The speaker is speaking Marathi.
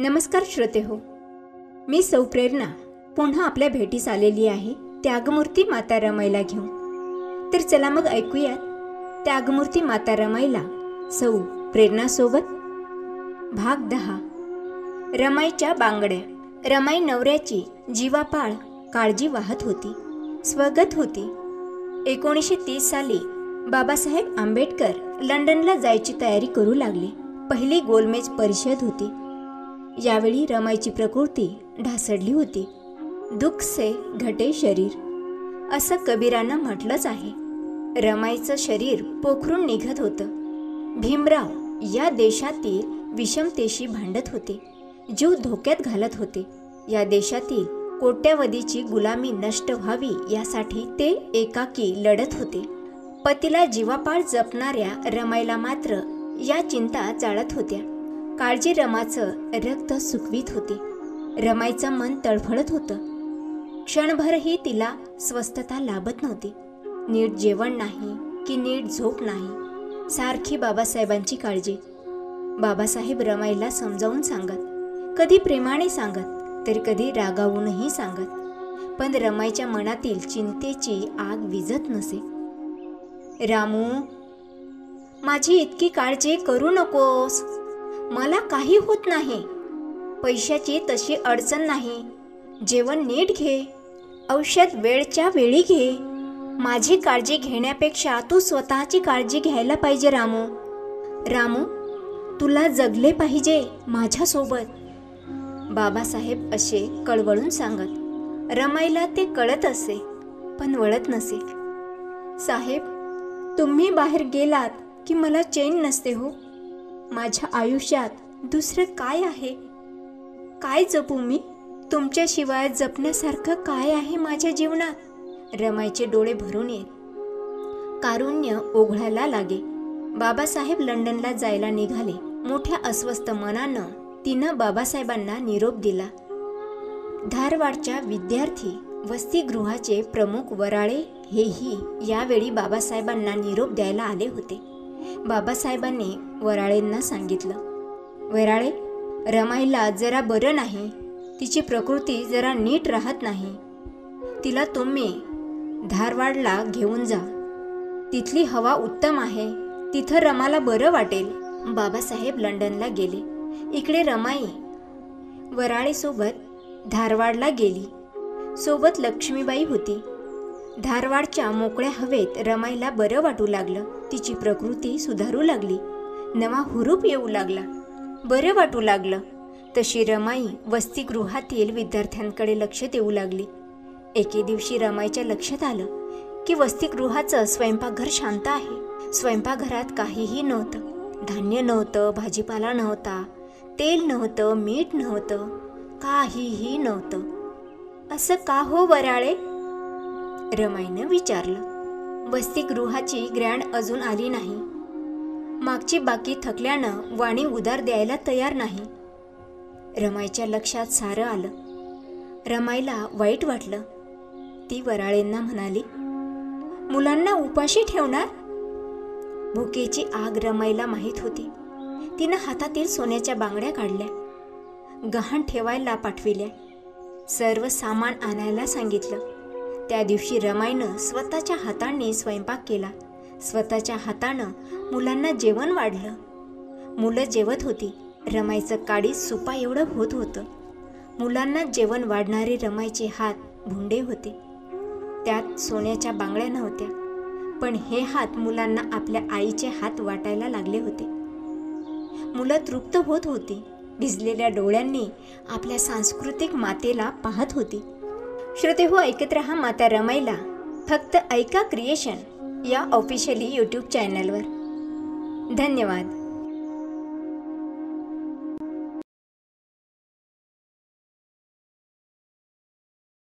नमस्कार श्रोते हो, मी सौ प्रेरणा पुन्हा आपल्या भेटीस आलेली आहे त्यागमूर्ती माता रमाईला घेऊन. तर चला मग ऐकूयात त्यागमूर्ती माता रमाईला सौ प्रेरणासोबत. भाग 10. रमाईच्या बांगड्या. रमाई नवऱ्याची जीवापाळ काळजी वाहत होती, स्वगत होती. 1930 साली बाबासाहेब आंबेडकर लंडनला जायची तयारी करू लागले. पहिली गोलमेज परिषद होती. यावेळी रमाईची प्रकृती ढासळली होती. दुःख से घटे शरीर असं कबीरानं म्हटलंच आहे. रमाईचं शरीर पोखरून निघत होतं. भीमराव या देशातील विषमतेशी भांडत होते, जीव धोक्यात घालत होते. या देशातील कोट्यावधीची गुलामी नष्ट व्हावी यासाठी ते एकाकी लढत होते. पतीला जीवापाळ जपणाऱ्या रमाईला मात्र या चिंता जाळत होत्या. काळजी रमाचं रक्त सुकवीत होती. रमाईचं मन तळफळत होतं. क्षणभरही तिला स्वस्थता लाभत नव्हती. नीट जेवण नाही की नीट झोप नाही, सारखी बाबासाहेबांची काळजी. बाबासाहेब रमाईला समजावून सांगत, कधी प्रेमाने सांगत तर कधी रागावूनही सांगत, पण रमाईच्या मनातील चिंतेची आग विझत नसे. रामू, माझी इतकी काळजी करू नकोस. मला काही होत नाही. पैशाची तशी अडचण नाही. जेवण नीट घे, औषध वेळच्या वेळी घे. माझी काळजी घेण्यापेक्षा तू स्वतःची काळजी घ्यायला पाहिजे रामू. रामू, तुला जगले पाहिजे माझ्यासोबत. बाबासाहेब असे कळवळून सांगत. रमाईला ते कळत असे पण वळत नसे. साहेब, तुम्ही बाहेर गेलात की मला चैन नसते हो. माझ्या आयुष्यात दुसरं काय आहे? काय जपू मी? तुमच्याशिवाय जपण्यासारखं काय आहे माझ्या जीवनात? रमाईचे डोळे भरून येत. कारुण्य ओघळायला लागे. बाबासाहेब लंडनला जायला निघाले. मोठ्या अस्वस्थ मनानं तिनं बाबासाहेबांना निरोप दिला. धारवाडच्या विद्यार्थी वसतिगृहाचे प्रमुख वराळे हेही यावेळी बाबासाहेबांना निरोप द्यायला आले होते. बाबासाहेबांनी वराळेंना सांगितलं, वराळे, रमाईला जरा बरं नाही. तिची प्रकृती जरा नीट राहत नाही. तिला तुम्ही धारवाडला घेऊन जा. तिथली हवा उत्तम आहे. तिथं रमाला बरं वाटेल. बाबासाहेब लंडनला गेले. इकडे रमाई वराळेसोबत धारवाडला गेली. सोबत लक्ष्मीबाई होती. धारवाडच्या मोकळ्या हवेत रमाईला बरं वाटू लागलं. तिची प्रकृती सुधारू लागली. नवा हुरूप येऊ लागला. बरं वाटू लागलं. तशी रमाई वसतिगृहातील विद्यार्थ्यांकडे लक्ष देऊ लागली. एके दिवशी रमाईच्या लक्षात आलं की वसतिगृहाचं स्वयंपाकघर शांत आहे. स्वयंपाकघरात काहीही नव्हतं. धान्य नव्हतं, भाजीपाला नव्हता, तेल नव्हतं, मीठ नव्हतं, काहीही नव्हतं. असं का हो वराळे? रमाईनं विचारलं. वसतिगृहाची ग्रँड अजून आली नाही. मागची बाकी थकल्यानं वाणी उधार द्यायला तयार नाही. रमाईच्या लक्षात सारं आलं. रमाईला वाईट वाटलं. ती वराळेंना म्हणाली, मुलांना उपाशी ठेवणार? भुकेची आग रमाईला माहीत होती. तिनं हातातील सोन्याच्या बांगड्या काढल्या. गहाण ठेवायला पाठविल्या. सर्व सामान आणायला सांगितलं. त्या दिवशी रमाईनं स्वतःच्या हाताने स्वयंपाक केला. स्वतःच्या हातानं मुलांना जेवण वाढलं. मुलं जेवत होती. रमाईचं काडीच सुपा एवढं होत होतं. मुलांना जेवण वाढणारे रमाईचे हात भुंडे होते. त्यात सोन्याच्या बांगड्या नव्हत्या, पण हे हात मुलांना आपल्या आईचे हात वाटायला लागले होते. मुलं तृप्त होत होती. भिजलेल्या डोळ्यांनी आपल्या सांस्कृतिक मातेला पाहत होती. श्रोते हो, ऐकत रहा माता रमाईला फक्त ऐका क्रिएशन या ऑफिशियली यूट्यूब चॅनलवर. धन्यवाद.